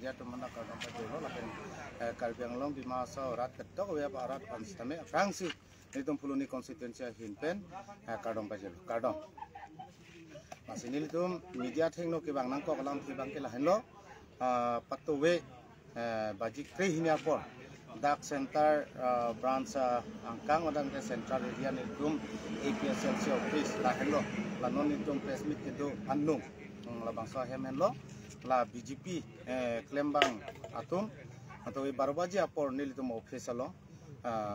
media tu mana kalau nampak dulu lapen Karbi Anglong di masa rat ketok ya pak rat anstame Fransi itu puluni konstituensi hinpen kardong pajero kardong masih ini tu media tengno ke bang nangko kalam ke bang ke lahen lo patuwe bajik kri hini apor dak center branch angkang odang ke central area ni tum APSLC office lahen lo lanon itu press meet itu anung labang so hemen lo la BJP klembang atum atau baru baja apor nil itu office lo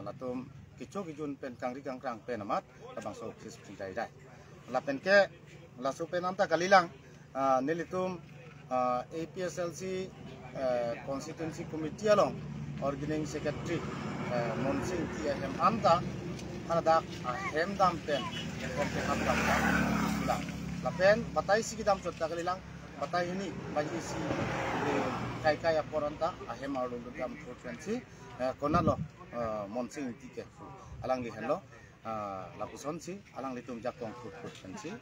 latum kicu kijun pen kangri kangkrang pen amat labang so office pintai dai la pen ke la so pen amta kalilang nil itu APSLC constituency committee along organizing secretary Monsing TM amta ada hemdam pen amta silang lapen batai si kita amcot kalilang batai ini bagi si kai aporanta ahem arung dam frequency konalo Monsing tiket alang di hello lapuson si alang litum jakong frequency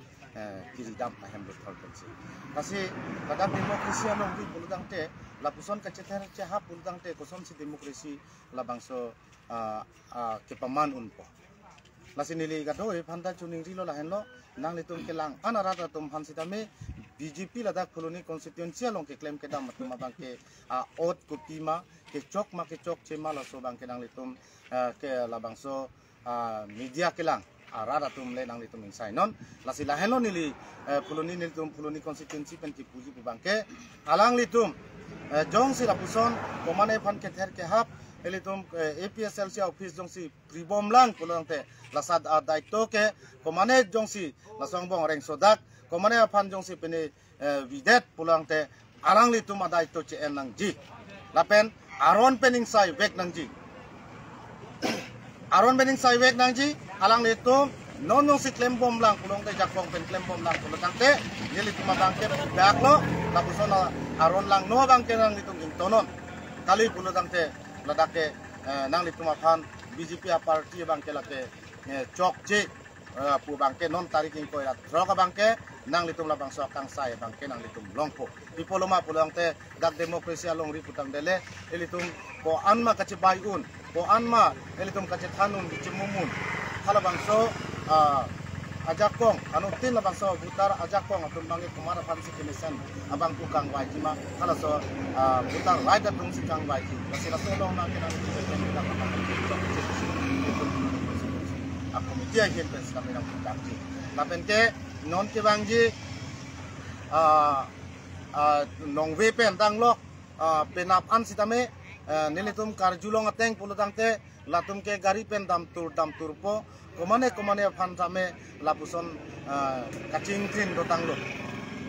kiri dam ahem frequency kasi pada demokrasi along di bulutang te lapuson kaceter cehap bulutang te kosom si demokrasi labangso kepaman unpo lasinili gato phanta chuning rilo lahen lo nang litum kelang anarata tum hansitame BJP ladak koloni konstituensi along ke klaim ke dam matuma bangke ot kupima ke chok chema la so bangke nang litum ke labangso media kelang arara tum le nang litum insai non lasila helo nili koloni litum koloni konstituensi pen puji bangke alang litum jong si lapuson komane phan ke ther ke hap elitum APSLC office jongsi pribom lang pulang te lasad daito ke komane jongsi lasong bong reng sodak komane aphan jongsi pene videt pulang te alang litum daito cen nang ji lapen aron pening sai wek nang ji aron pening sai wek nang ji alang litum non jongsi klembom lang pulang te jakong pen klembom lang pulang te nilitum bangke dak lo lapuson aron lang no bangke nang litum intonon kali pulang te ladake nang lituma phan BJP party bangke lake chok je pu bangke non tarik ing ko rat droga bangke nang litum labang so kang sai bangke nang litum longpo pipoloma pulang te dak demokrasi along ri putang dele elitum ko anma kace bayun ko anma elitum kace thanun cimumun hala bangso ajakong anu tin labang so butar ajakong atum bangi kumara pansi kemisan abang tukang wajima hala so butar raida tung sikang waji masih raso long na kena aku media hen pes kami nang bangji lapen ke non ke bangji nong we pen tang lo penap an sitame nilitum karjulong ateng pulutang te latum ke gari pen dam turpo komane phan same lapuson kacing trin dotang lo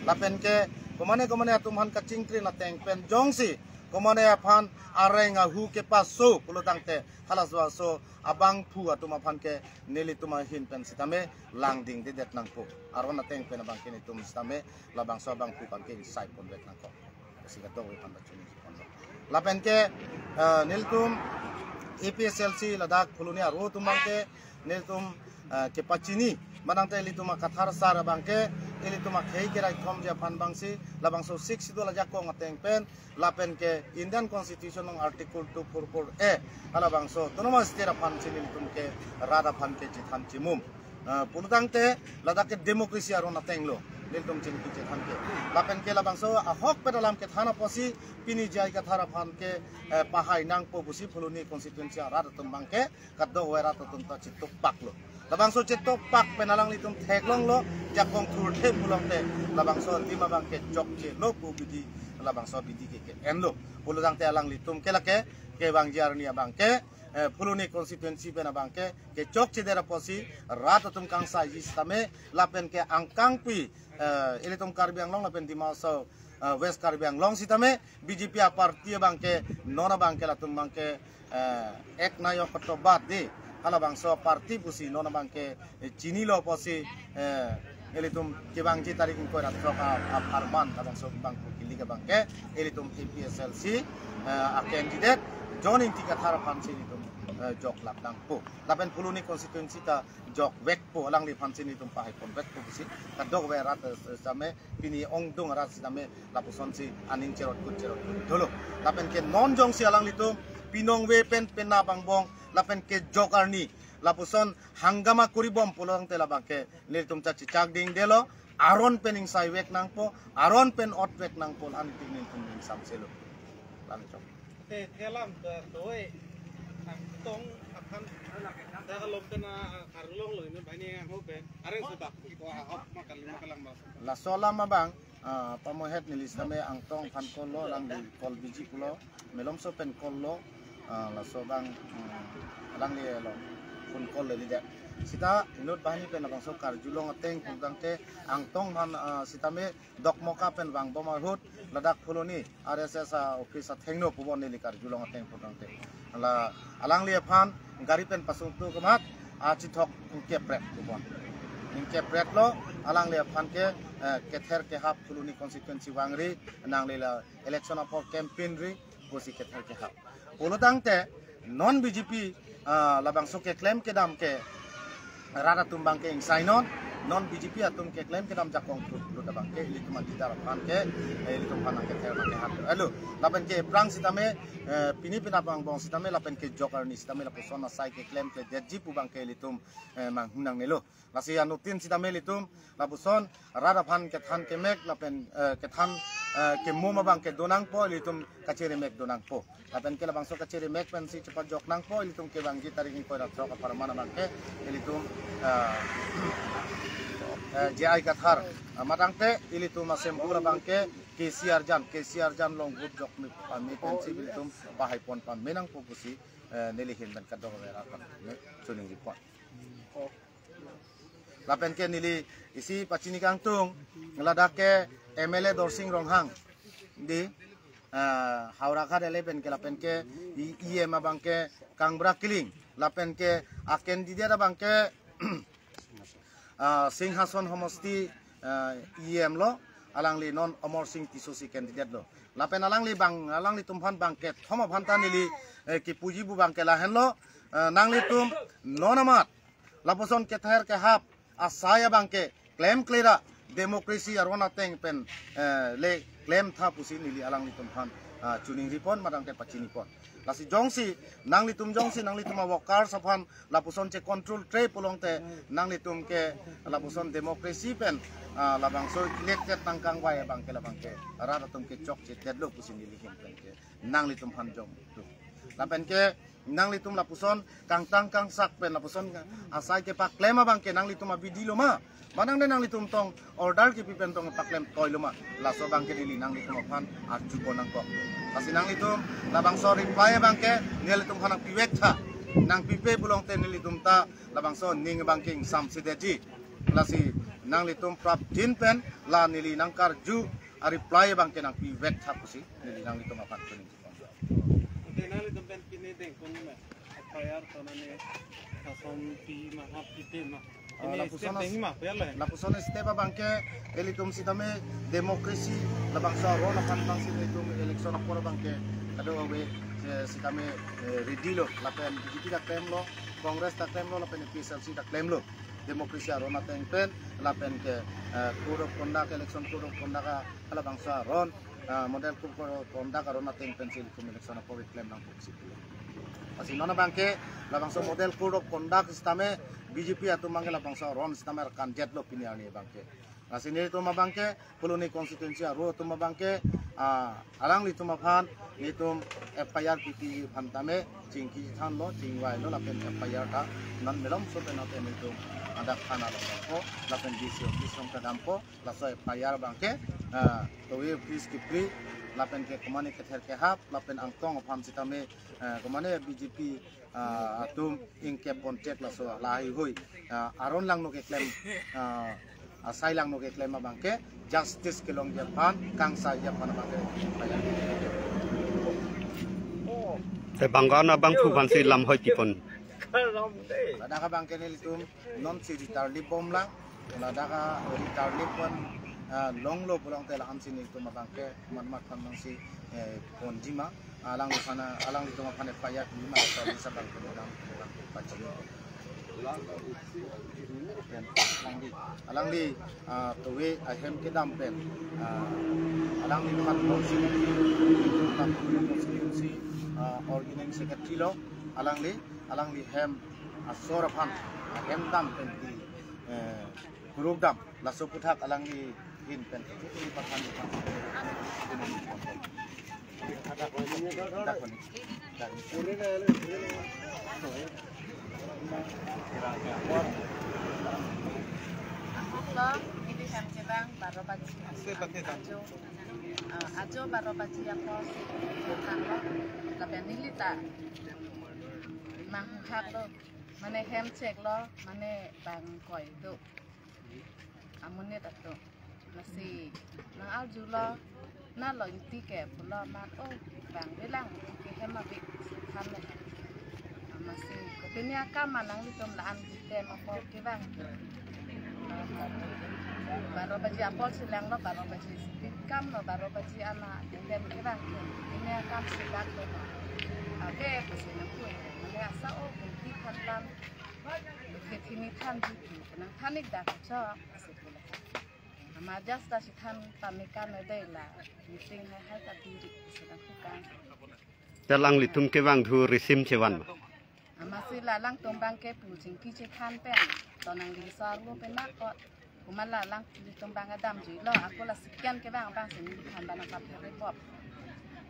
lapen ke komane atum han kacing trin ateng pen jongsi komane phan arenga hu ke paso pulutang te halas so abang pu atum phan ke neli tuma hin pen sitame langding de det nang pu aron ateng pen abang ke tum sitame labang so abang pu kan ke sai pon bet nang ko sigato we pan bachuni lapen ke niltum APSLC ladak koloni aro tumang ke niltum ke pachini manang te lituma kathar sar bangke elituma khei ke rai thom ja phan bangsi labang so 6 dola jakong ateng pen lapen ke Indian Constitution ng article 244A ala bangso tonoma stera phan chilitum ke rada phan ke chitham chimum pulutang te ladak ke demokrasi aro nateng lo niltum ching ke than ke lapen ke labang so ahok pe dalam ke thana posi pini jai ka thara phan ke pahai nang po busi puluni konstituensi ara tum bangke kaddo wera tum ta chitok pak lo labang so chitok pak penalang litum theklong lo jakong thur the pulong te labang so lima bangke jok che lo pu bidi labang so bidi ke en lo pulutang te alang litum ke lake ke bang jarnia bangke puluni konstituensi pena bangke ke jok che dera posi rat tum kang sai sistame lapen ke angkang pi elitum Karbi Anglong lapen di maso West Karbi Anglong sitame BJP party bangke nona bangke latum bangke ek nayo ketobat di hala bangso party pusi nona bangke chini lo posi elitum ke bangji tarik ko ratroka arman bangso bangku kili ke bangke elitum APSLC a candidate joining tiga thara pansi elitum jok lapdang po lapen puluni konstituensi ta jok wek po alang li phansin itum pahai pon wek po bisi ta dok we rat same pini ong dung rat same lapuson si aning cerot dolo lapen ke non jong si alang litum pinong we pen na bangbong lapen ke jok arni lapuson hanggama kuribom pulang tela bangke litum cha cicak ding delo aron pening sai wek nang po aron pen ot wek nang po an tingin tum sam selo lan chok telam toy tong akan dah kalau kena karulong loh ini banyak yang hoben areng sebab itu ahok makan lang bang la sola mabang pamohet nilis tame ang tong phan kollo lang di kol biji pulo melom so pen kollo la so bang lang li lo pun kol le dia sita inut bahani pen abang so kar julong ateng kudang te ang tong han sitame dok moka pen bang bomar hut ladak puloni RSS office thengno pubon ni kar julong ateng kudang te la alang li phan gari pen pasung tu kemat aci thok ingke pret pubon ingke pret lo alang li phan ke kether ke hap puluni konstituensi wangri nang lela election of campaign ri gosi kether ke hap polodang te non BJP labang so ke claim ke dam ke rara tumbang ke insainon non BJP atum ke claim ke dam jakong lu dabang ke ili tuma didar pan ke ili tum panang ke ter ke hat alo lapen ke prang sitame pini pinapang bong sitame lapen ke joker ni sitame la persona sai ke claim ke deji pu bang ke ili tum mang hunang nelo lasi anutin sitame ili tum labuson rara pan ke than ke mek lapen ke than ke moma bang ke donang po ili tum kaciri mek donang po lapen ke labang so kaciri mek pen si cepat jok nang po ili tum ke bang gitari ko ra trok par mana bang ke ili tum JI Kathar matang te ili tu masem pura bangke KCR jan long good jok mi pami pensi ili tu bahai pon pam menang fokusi neli hin ban kadok vera kan suning ripon lapen ke nili isi pacini kangtung ngeladake MLA Dorsing Ronghang di Haura Khad eleven ke lapen ke IEM bangke Kangbra Kiling lapen ke aken di dia bangke Singhason Homosti IEM lo alang li non Omor Singh Tisosi candidate lo lapen alang li tumphan bangket thoma bhanta nili ki puji bu bangke lahen lo nang li tum nonamat laposon ke thair ke hap asaya bangke claim klera demokrasi arwana teng pen le claim tha pusi nili alang li tumphan chuning ripon madang ke pachini pon lasi jongsi nang li tum wakar saphan lapuson che control tre pulong te nang li tum ke lapuson demokrasi pen labang so elected tangkang wai bang ke labang ke rara tum ke chok che tedlo pusin ni lihin pen ke nang li tum han jong tu lapen ke nang li tum lapuson kang tangkang sak pen lapuson asai ke pak klema bang ke nang li tum abidi lo ma manang de nang li tum tong order ke pipen tong pak klem toy lo ma laso bang ke dili nang li tum phan arju konang ko kasi nang litum labang so reply bangke nilitum hanang piwek tha nang pipe bulong te nilitum ta labang so ning banking sam sideji lasi nang litum prap jin pen la nili nangkar ju a reply bangke nang piwek tha pusi nili nang litum apan kuning ante nang litum pen kini deng kun me apayar tonane kasom pi mahap pipe ma lapuson step bangke elitum sitame demokrasi labang so ron akan bang situm election akor bangke ado we sitame redilo lapen BJP da claim lo Kongres da claim lo lapen PSLC da claim lo demokrasi ron ateng pen lapen ke code of conduct election code of conduct ala bangsa ron model code of conduct ron ateng pen situm election akor claim nang fokusi asi nona bangke labang so model code of conduct sitame BJP atau manggil labang so ron sitame rekan jet lo pini ani bangke asini itu mabangke puluni konstituensi aru tu mabangke alang li tu maphan ni tu FIR PP phantame cingki than lo cingwai lo lapen FIR ta nan melom so pe naten ni tu ada khana lo ko lapen DC office rom kadampo laso FIR bangke to we please kipri lapen ke komane ke ther ke hap lapen angtong pham sitame komane BJP atum ingke pontek laso lahi hoi aron lang no ke claim asai lang no ke claim bangke justice ke long japan kang sa japan bangke te bangana bang phu ban si lam hoi tipon ada ka bangke ni litum non si ritarli bom lang ada ka ritarli pon long lo pulang te la am sini tu mabangke man mat kan mang si konjima alang di sana alang di tengah panet payat di mana so bisa bang kemudian baca alang di tuwe ahem kedam pen alang di tempat konstitusi organizing secretary lo alang di hem asorapan hem dam pen di guru dam laso puthak alang di hin pen itu pakan di ini kan kita baru baca ajo baru baca apa bukan lo tapi ini tak manghak lo mana hem cek lo mana bang koi itu amunnya tak tu masih nang alju lo na lo inti ke pulau mat oh bang bilang ke hem abik kan le masih kepinya kamanang di tumlaan kita mau ke bang baru baca apa silang lo baru baca kam lo baru baca anak dem ke bang ini kam silang lo abe pasti nak kue mana asal oh inti kan ke sini kan gitu nang kanik dah cocok Majas dah sihan pamikan ada lah, meeting hai tadi sedang bukan. Telang litum ke bang thu resim cewan. Masih lalang tumbang ke pucing kicik kan pen, tonang di sar lu penak kok. Kuman lalang di tumbang adam jilo, aku lah sekian ke bang sini kan bang sampai repop.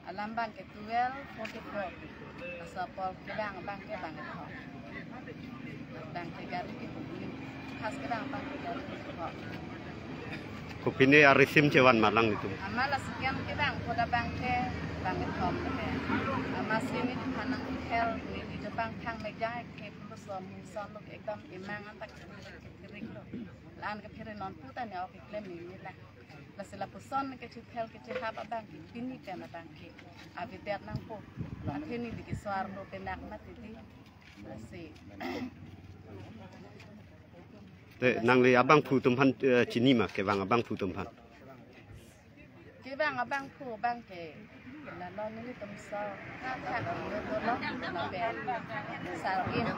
Alam bang ke 12:44, asapol ke bang ke bang itu. Bang ke garis itu, khas ke bang ke garis itu. Kupine arisim cewan malang itu. Amala sekian kita koda bangke banget kom deh. Masih ini panang hel di Jepang kang meja ke puso muson lo ekdam imang antak kering lo. Lan ke pire non puta ne oke klem ni lah. Lasila puson ke hel ke haba bangke pini kana bangke. Avitet nang po. Akhini di suar lo penak mati di. Masih nang li abang pu tumpan cini mak ke bang abang pu tumpan. Ke bang abang pu bang ke la lo ni tumso ka ka lo be sal in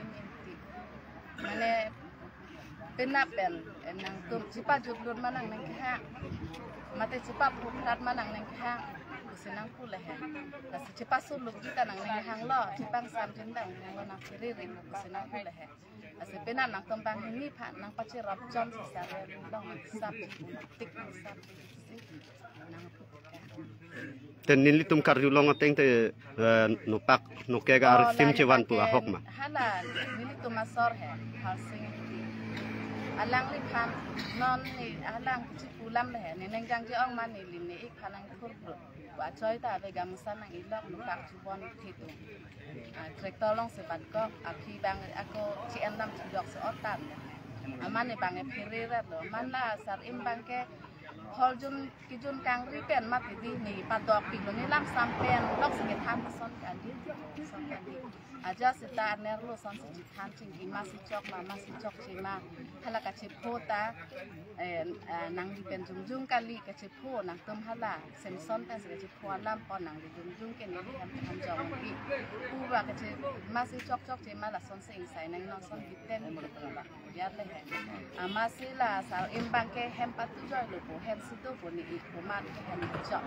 inti mane penapen nang tum cipa jutlun manang nang ka mate cipa pu prat manang nang ka senang pula he kasi cipa suluk kita nang hang lo cipang sam jendang nang nang kiri senang pula he asi penan nang tumpang ini pak nang paci rob jom sesare long sap tik sap nang Ten nili tum karjulong ateng te nopak nokega arisim cewan pu ahok ma. Hala nili tum masor he hal sing alang li pan non ni alang cipulam le he neneng jang jiong man ni lini ik panang kurbu wa choi ta be gamsan nang ilok nopak cubon itu traktor long sebat kok api bang aku cienam tidok seotan aman bang pirirat lo man la sar im bang ke hol jun kijun kang ripen mat di ni padok pilo ni lam sampen lok sengit han son kan di son kan di aja sita nerlo son si han cing ki masih cok cima hala ka cipota nang di pen jungjung kali ka cipo nang tum hala semson pen se cipo lam pon nang di jungjung ke ni ham jong ki uwa ka cip masih cok cima la son sing sai nang non son biten ya le masih la sal imbang ke hem patu joy lo hem situ pun ni kumat hem cok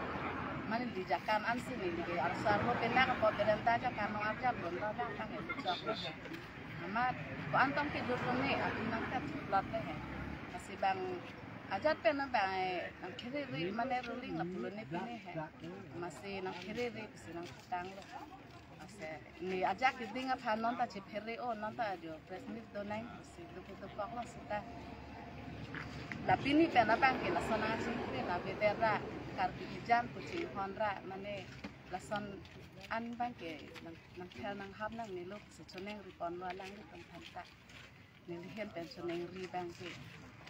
mana di jakan ansi ni di arsar lo penak apa berenta aja karena aja belum ada kan hem cok amat ko antom ki dur ni aku nang kat plot le masih bang ajat pen bang nang kiri ri mana ruling la pulun ni pini masih nang kiri ri masih nang tang lo ni ajak kidinga panon ta chipere o nanta jo presmit donai si tu kok la sita la pini pena bang ke la sona chipre la vedera karbi jam kuchi honra mane la son an bang ke nang khel nang hab nang ni lok se choneng ripon wa lang ni ton thanta ni hen pen choneng ri bang ke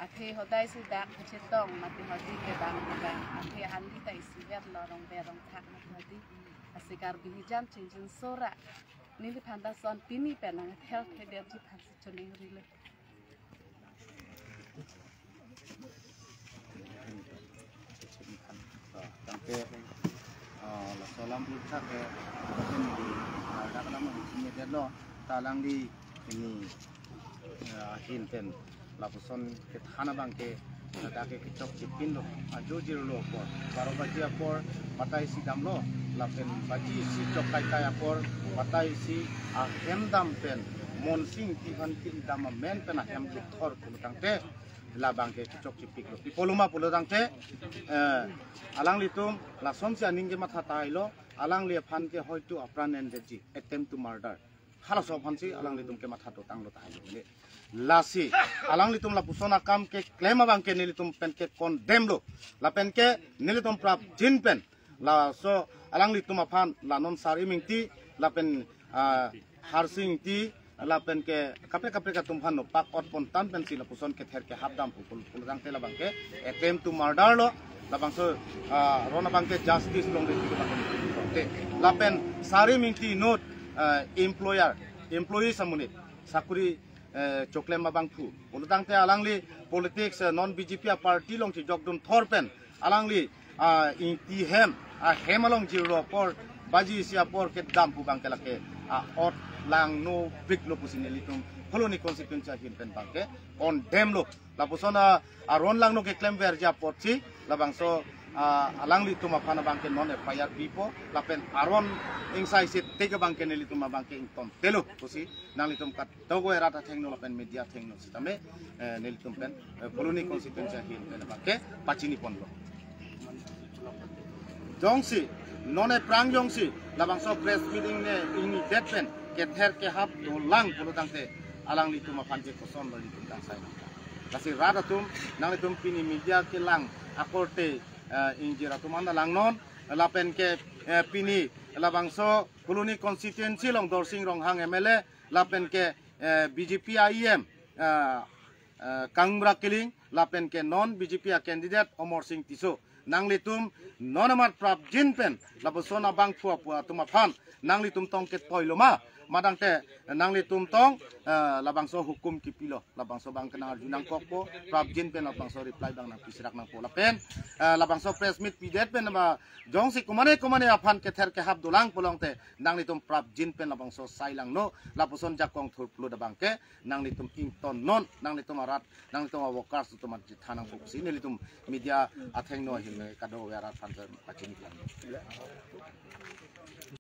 athe hodai si dak chitong mati hodi ke bang athe an li tai si ver lo rong be rong thak na hodi asikar bihijam cincin sora nili panda son pini penang health head di pasi choning rile tangke solam pulsa ke bagian di ada nama di media lo talang di ini hinten lapuson ke thana bangke ada ke kicok cipin lo ajo jiro lo por baru baji apor patai si dam lo lapen baji si cok kai apor patai si ahem dam pen monsing tihan tin dam men pen ahem thor pulutang te labang ke cocok cipik lo pipoluma pulutang te alang litum lasom si aning ke matha tai lo alang le phan ke hoitu apran and deji attempt to murder hala so phan si alang litum ke matha to tang lo tai lo lasi alang litum la pusona kam ke claim bang ke nilitum pen ke condemn lo la pen ke nilitum prap jin pen la so alang litum aphan la non sari mingti la pen harsing ti la pen ke kape ka tumhan no pak ot pon tan pen si la puson ke ther ke habdam pul rang te la bang ke attempt to murder lo la bang so rona bang ke justice long de te la pen sari mingti note employee samune sakuri choklem mabang pu ulutang te alangli politics non BJP party long chi jogdun thorpen alangli inti hem hemalong jiro por baji sia por ke dam pu bang kelake ot lang no big lo pusineli tum koloni consequence hin pen bangke on dem lo la pusona aron lang no ke claim verja porchi la bangso alangli tuma phana bangke non FIR bipo la pen aron insai sit tege bangke neli tuma bangke intom telo pusi nang litum kat togo erata thengno la pen media thengno sitame neli tum pen koloni consequence hin pen bangke pachini ponlo jongsi none prang jongsi la bangso press meeting ne ini det pen ke ther ke hap do lang pulutang te alang litum phanje koson lo litum dang sai kasi rada tum nang litum pini media ke lang akorte injira tumanda lang non lapen ke pini labangso koloni constituency long dorsing rong hang MLA lapen ke BJP IEM kangbra kiling lapen ke non BJP candidate Omor Singh Tiso nang litum non amat prap jin pen labosona bang phua tuma phan nang litum tong ke toiloma madang te nang litum tong labangso hukum kipilo labangso bang kena junang kokpo prap jin pen labangso reply bang nang pisrak nang pola pen labangso press meet pidet pen ba jongsi kumane aphan ke ther ke hab dolang polong te nang litum prap jin pen labangso sailang no laposon jakong thurplu da bangke nang litum ington non nang litum arat nang litum workers tu mat thanang fokusi ne litum media atheng no hil kado yarat phanter pachini